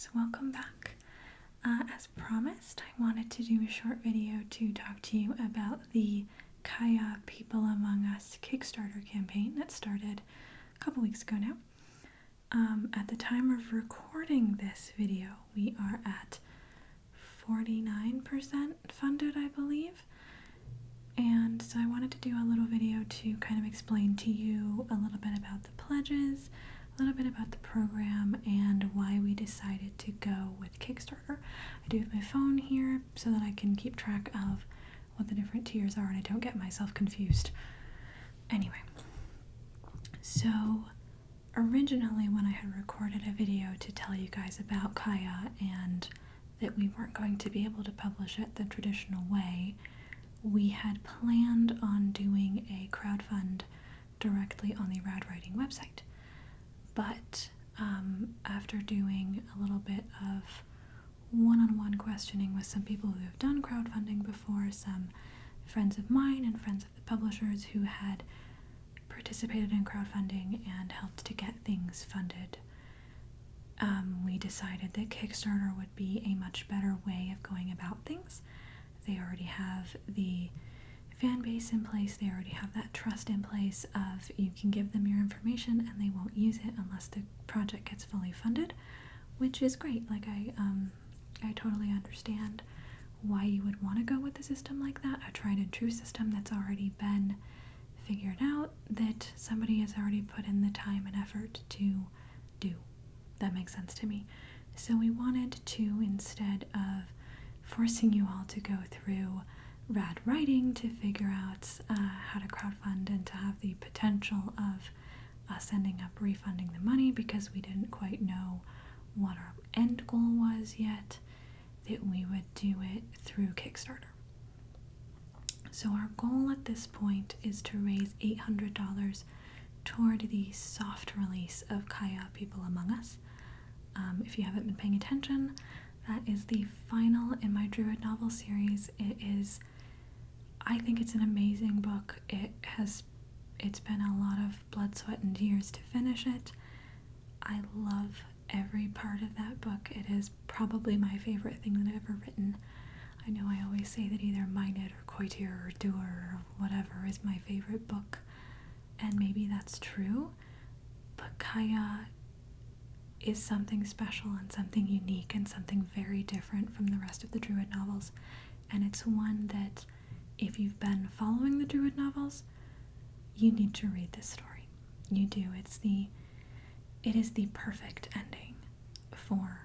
guys, welcome back. As promised, I wanted to do a short video to talk to you about the Cayau People Among Us Kickstarter campaign that started a couple weeks ago now. At the time of recording this video, we are at 49% funded, I believe. And so I wanted to do a little video to kind of explain to you a little bit about the pledges, a little bit about the program, and why we decided to go with Kickstarter. I do have my phone here so that I can keep track of what the different tiers are and I don't get myself confused. Anyway, so originally when I had recorded a video to tell you guys about Cayau and that we weren't going to be able to publish it the traditional way, we had planned on doing a crowdfund directly on the Rad Writing website. But after doing a little bit of one-on-one questioning with some people who have done crowdfunding before, some friends of mine and friends of the publishers who had participated in crowdfunding and helped to get things funded, we decided that Kickstarter would be a much better way of going about things. They already have the fan base in place, they already have that trust in place of you can give them your information and they won't use it unless the project gets fully funded, which is great. Like I totally understand why you would want to go with a system like that, a tried and true system that's already been figured out, that somebody has already put in the time and effort to do. That makes sense to me. So we wanted to, instead of forcing you all to go through Rad Writing to figure out how to crowdfund and to have the potential of us ending up refunding the money because we didn't quite know what our end goal was yet, that we would do it through Kickstarter. So our goal at this point is to raise $800 toward the soft release of Cayau People Among Us. If you haven't been paying attention, that is the final in my Druid novel series. I think it's an amazing book. It's been a lot of blood, sweat, and tears to finish it. I love every part of that book. It is probably my favorite thing that I've ever written. I know I always say that either Minded or Coitier or Doer or whatever is my favorite book, and maybe that's true, but Cayau is something special and something unique and something very different from the rest of the Druid novels, and it's one that if you've been following the Druid novels, you need to read this story. You do. It is the perfect ending for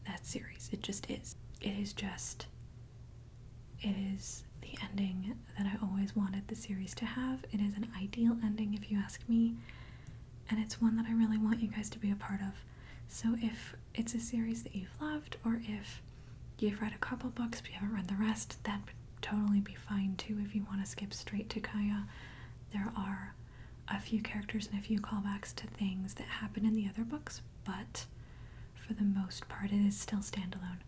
that series. It just is. It is the ending that I always wanted the series to have. It is an ideal ending if you ask me, and it's one that I really want you guys to be a part of. So if it's a series that you've loved, or if you've read a couple books but you haven't read the rest, that would totally be fine too if you want to skip straight to Cayau. There are a few characters and a few callbacks to things that happen in the other books, but for the most part it is still standalone.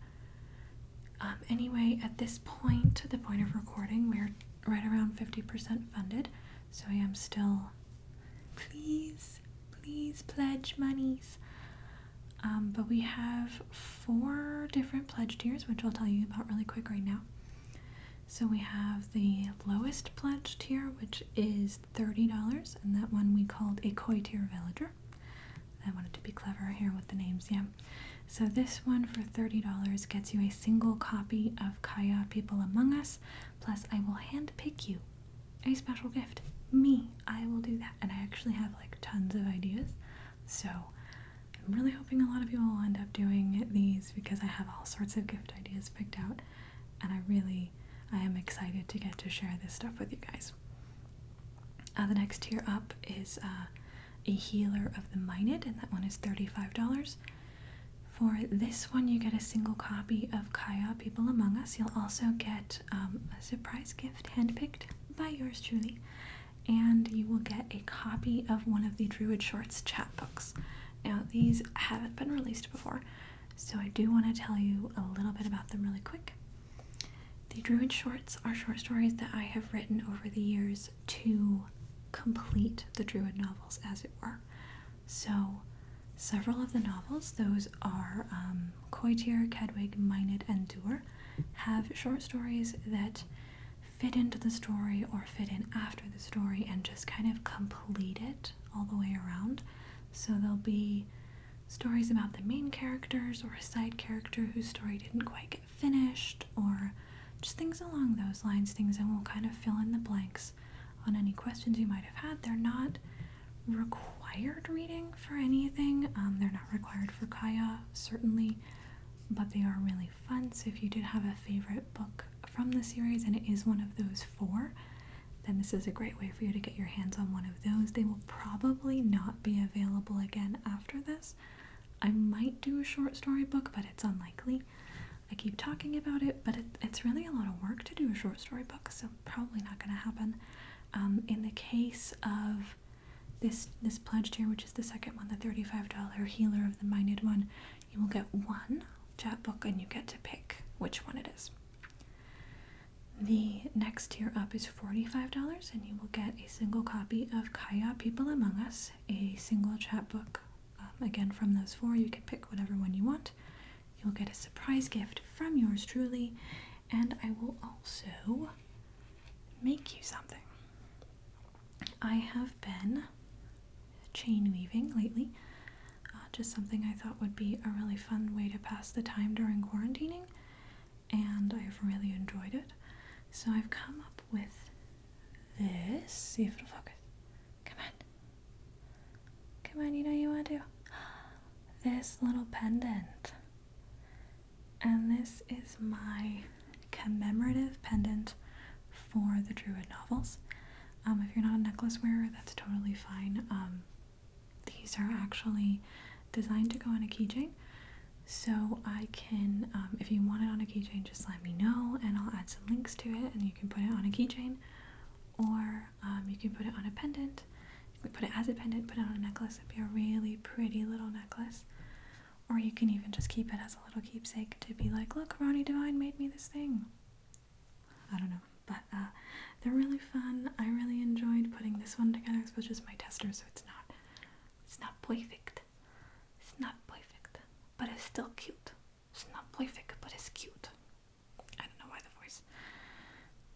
Anyway, at this point, the point of recording, we're right around 50% funded, so I am still, please pledge monies. But we have 4 different pledge tiers, which I'll tell you about really quick right now. So we have the lowest pledge tier, which is $30, and that one we called a Coitier Villager. I wanted to be clever here with the names, yeah. So this one for $30 gets you a single copy of Cayau People Among Us, plus I will handpick you a special gift. Me, I will do that. And I actually have like tons of ideas, so I'm really hoping a lot of people will end up doing these because I have all sorts of gift ideas picked out, and I am excited to get to share this stuff with you guys. The next tier up is a Healer of the Minded, and that one is $35. For this one, you get a single copy of Cayau People Among Us. You'll also get a surprise gift handpicked by yours truly, and you will get a copy of one of the Druid Shorts chapbooks. Now, these haven't been released before, so I do want to tell you a little bit about them really quick. The Druid Shorts are short stories that I have written over the years to complete the Druid novels, as it were. So several of the novels, those are Coitier, Kedwig, Minot, and Dewar, have short stories that fit into the story or fit in after the story and just kind of complete it all the way around. So there'll be stories about the main characters or a side character whose story didn't quite get finished, or just things along those lines, things that will kind of fill in the blanks on any questions you might have had. They're not required reading for anything. They're not required for Cayau, certainly, but they are really fun. So if you did have a favorite book from the series and it is one of those 4, then this is a great way for you to get your hands on one of those. They will probably not be available again after this. I might do a short story book, but it's unlikely. I keep talking about it, but it's really a lot of work to do a short story book, so probably not going to happen. In the case of this pledge tier, which is the second one, the $35 Healer of the Minded one, you will get one chapbook and you get to pick which one it is. The next tier up is $45 and you will get a single copy of Cayau People Among Us, a single chapbook. Again, from those 4, you can pick whatever one you want. You'll get a surprise gift from yours truly, and I will also make you something. I have been chain weaving lately, just something I thought would be a really fun way to pass the time during quarantining, and I've really enjoyed it. So I've come up with this. See if it'll focus. Come on. Come on, you know you want to. This little pendant. And this is my commemorative pendant for the Druid novels. If you're not a necklace wearer, that's totally fine. These are actually designed to go on a keychain. So I can, if you want it on a keychain, just let me know and I'll add some links to it and you can put it on a keychain. Or you can put it on a pendant. You can put it as a pendant, put it on a necklace. It'd be a really pretty little necklace. Or you can even just keep it as a little keepsake to be like, look, Ronnie Devine made me this thing. I don't know. But they're really fun. I really enjoyed putting this one together. This was just my tester, so it's not perfect. It's not perfect, but it's still cute. It's not perfect, but it's cute. I don't know why the voice.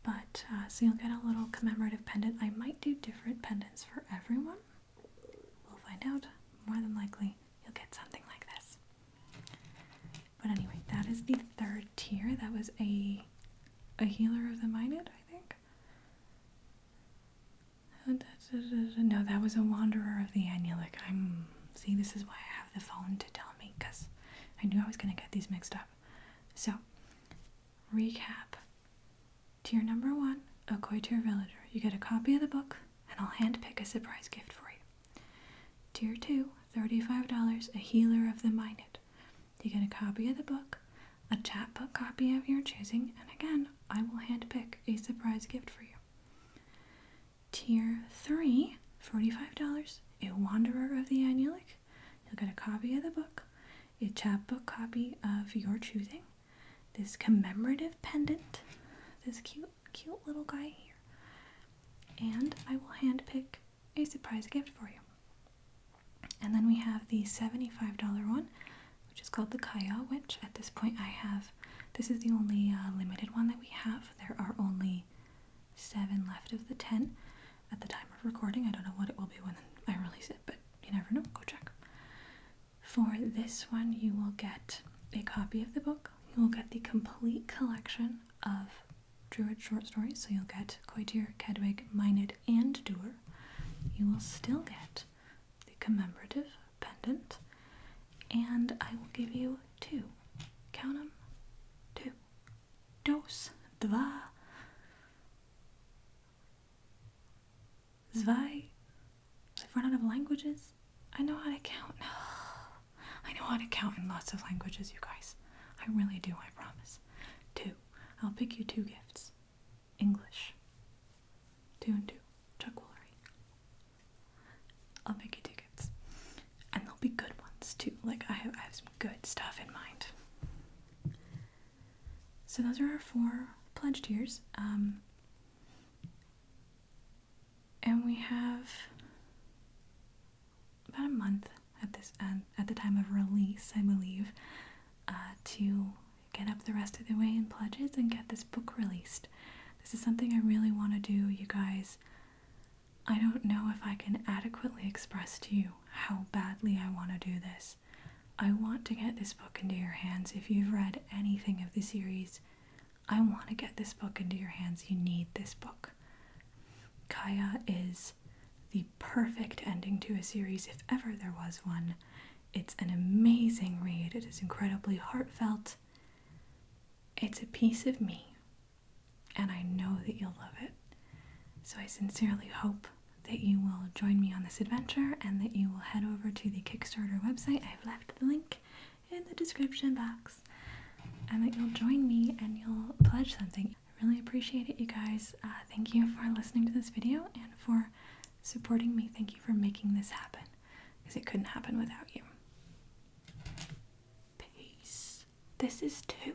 But so you'll get a little commemorative pendant. I might do different pendants for everyone. We'll find out. More than likely, you'll get something like this. But anyway, that is the 3rd tier. That was a Healer of the Minded, I think. No, that was a Wanderer of the Annulic. See, this is why I have the phone to tell me, because I knew I was going to get these mixed up. So, recap. Tier number 1, a Coitier Villager. You get a copy of the book, and I'll handpick a surprise gift for you. Tier 2, $35, a Healer of the Minded. You get a copy of the book, a chapbook copy of your choosing, and again, I will handpick a surprise gift for you. Tier 3, $45, a Wanderer of the Annulic. You'll get a copy of the book, a chapbook copy of your choosing, this commemorative pendant, this cute little guy here, and I will handpick a surprise gift for you. And then we have the $75 one, which is called the Cayau, which at this point this is the only limited one that we have. There are only 7 left of the 10 at the time of recording. I don't know what it will be when I release it, but you never know. Go check. For this one, you will get a copy of the book. You will get the complete collection of Druid short stories. So you'll get Coitier, Kedwig, Minot, and Dewar. You will still get the commemorative pendant, and I will give you 2. Count them. 2. Dos. Dva. Zwei. I've run out of languages. I know how to count. I know how to count in lots of languages, you guys. I really do, I promise. 2. I'll pick you 2 gifts. English. 2 and 2. Chuck Woolery. I'll pick you 2 gifts. And they'll be good ones, too. Like, I have some good stuff in mind. So those are our 4 pledge tiers. And we have about a month at at the time of release, I believe, to get up the rest of the way in pledges and get this book released. This is something I really want to do, you guys. I don't know if I can adequately express to you how badly I want to do this. I want to get this book into your hands. If you've read anything of the series, I want to get this book into your hands. You need this book. Cayau is the perfect ending to a series, if ever there was one. It's an amazing read. It is incredibly heartfelt. It's a piece of me, and I know that you'll love it. So I sincerely hope that you will join me on this adventure and that you will head over to the Kickstarter website. I've left the link in the description box, and that you'll join me and you'll pledge something. I really appreciate it, you guys. Thank you for listening to this video and for supporting me. Thank you for making this happen, because it couldn't happen without you. Peace. This is 2.